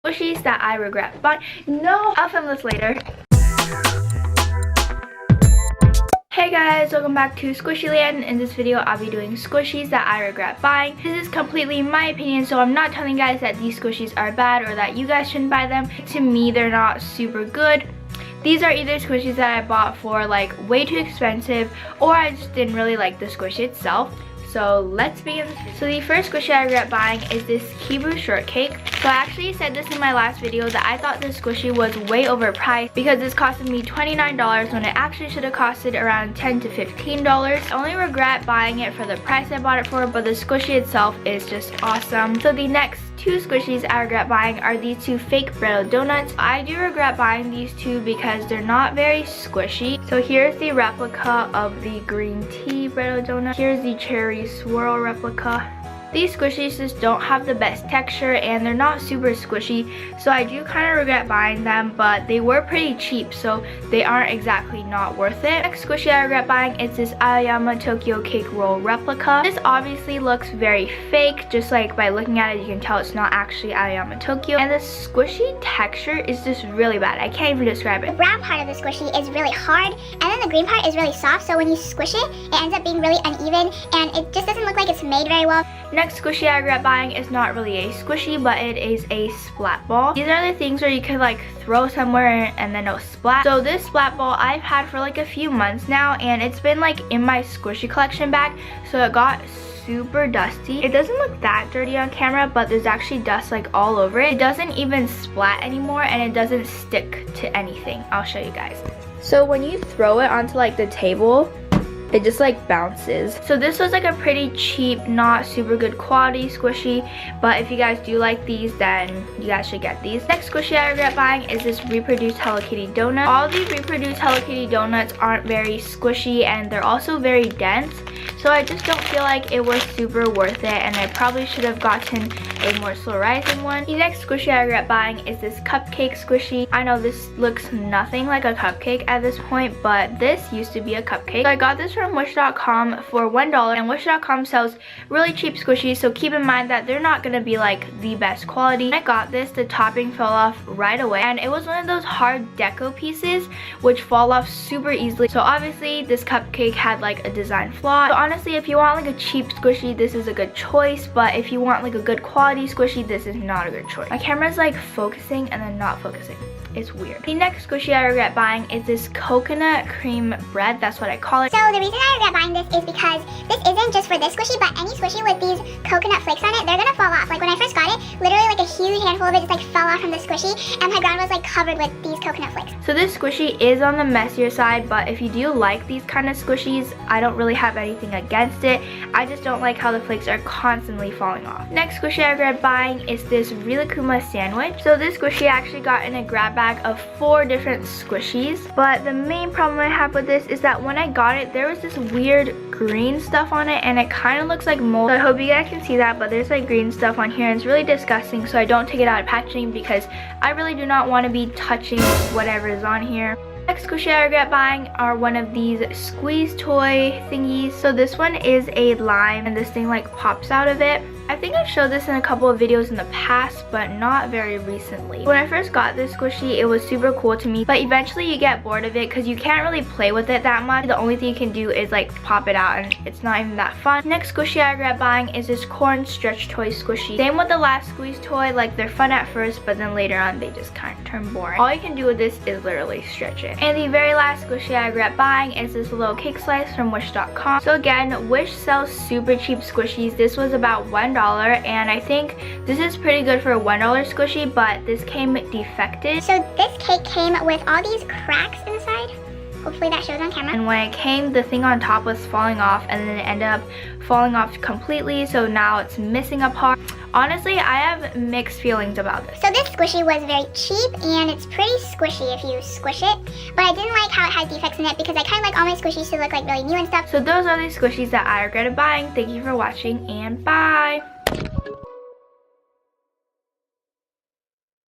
Squishies that I regret buying. No, I'll film this later. Hey guys, welcome back to Squishyland. In this video, I'll be doing squishies that I regret buying. This is completely my opinion, so I'm not telling you guys that these squishies are bad or that you guys shouldn't buy them. To me, they're not super good. These are either squishies that I bought for like way too expensive, or I just didn't really like the squish itself. So let's begin. So the first squishy I regret buying is this Kibu shortcake. So I actually said this in my last video that I thought this squishy was way overpriced because this costed me $29 when it actually should have costed around $10 to $15. I only regret buying it for the price I bought it for, but the squishy itself is just awesome. So the next two squishies I regret buying are these two fake Brittle donuts. I do regret buying these two because they're not very squishy. So here's the replica of the green tea Brittle donut. Here's the cherry swirl replica. These squishies just don't have the best texture and they're not super squishy, so I do kind of regret buying them, but they were pretty cheap, so they aren't exactly not worth it. Next squishy I regret buying is this Aoyama Tokyo cake roll replica. This obviously looks very fake, just like by looking at it you can tell it's not actually Aoyama Tokyo, and the squishy texture is just really bad. I can't even describe it. The brown part of the squishy is really hard, and then the green part is really soft, so when you squish it, it ends up being really uneven, and it just doesn't look like it's made very well. Next squishy I regret buying is not really a squishy, but it is a splat ball. These are the things where you could like throw somewhere and then it'll splat. So this splat ball I've had for like a few months now, and it's been like in my squishy collection bag, so it got super dusty. It doesn't look that dirty on camera, but there's actually dust like all over it. It doesn't even splat anymore, and it doesn't stick to anything. I'll show you guys. So when you throw it onto like the table, it just like bounces. So this was like a pretty cheap, not super good quality squishy, but if you guys do like these, then you guys should get these. Next squishy I regret buying is this reproduced Hello Kitty donut. All these reproduced Hello Kitty donuts aren't very squishy, and they're also very dense, so I just don't feel like it was super worth it, and I probably should have gotten a more slow rising one. The next squishy I regret buying is this cupcake squishy. I know this looks nothing like a cupcake at this point, but this used to be a cupcake. So I got this from Wish.com for $1, and Wish.com sells really cheap squishies, so keep in mind that they're not gonna be like the best quality. When I got this, the topping fell off right away, and it was one of those hard deco pieces which fall off super easily. So obviously this cupcake had like a design flaw. So honestly, if you want like a cheap squishy, this is a good choice, but if you want like a good quality squishy, this is not a good choice. My camera's like focusing and then not focusing. It's weird. The next squishy I regret buying is this coconut cream bread. That's what I call it. So the reason I regret buying this is because this isn't just for this squishy, but any squishy with these coconut flakes on it, they're gonna fall off. Like when I first got it, literally like a huge handful of it just like fell off from the squishy, and my ground was like covered with these coconut flakes. So this squishy is on the messier side, but if you do like these kind of squishies, I don't really have anything against it. I just don't like how the flakes are constantly falling off. Next squishy I regret buying is this Rilakuma sandwich. So this squishy I actually got in a grab bag of 4 different squishies, but the main problem I have with this is that when I got it, there was this weird green stuff on it, and it kind of looks like mold. So I hope you guys can see that, but there's like green stuff on here, and it's really disgusting, so I don't take it out of packaging because I really do not want to be touching whatever is on here. Next squishy I regret buying are one of these squeeze toy thingies. So this one is a lime, and this thing like pops out of it. I think I've showed this in a couple of videos in the past, but not very recently. When I first got this squishy, it was super cool to me, but eventually you get bored of it because you can't really play with it that much. The only thing you can do is like pop it out, and it's not even that fun. Next squishy I regret buying is this corn stretch toy squishy. Same with the last squeeze toy, like they're fun at first, but then later on they just kind of turn boring. All you can do with this is literally stretch it. And the very last squishy I regret buying is this little cake slice from Wish.com. So again, Wish sells super cheap squishies. This was about $1, and I think this is pretty good for a $1 squishy, but this came defective. So this cake came with all these cracks inside. Hopefully that shows on camera. And when it came, the thing on top was falling off, and then it ended up falling off completely, so now it's missing a part. Honestly, I have mixed feelings about this. So this squishy was very cheap, and it's pretty squishy if you squish it, but I didn't like how it has defects in it because I kind of like all my squishies to look like really new and stuff. So those are the squishies that I regretted buying. Thank you for watching, and bye!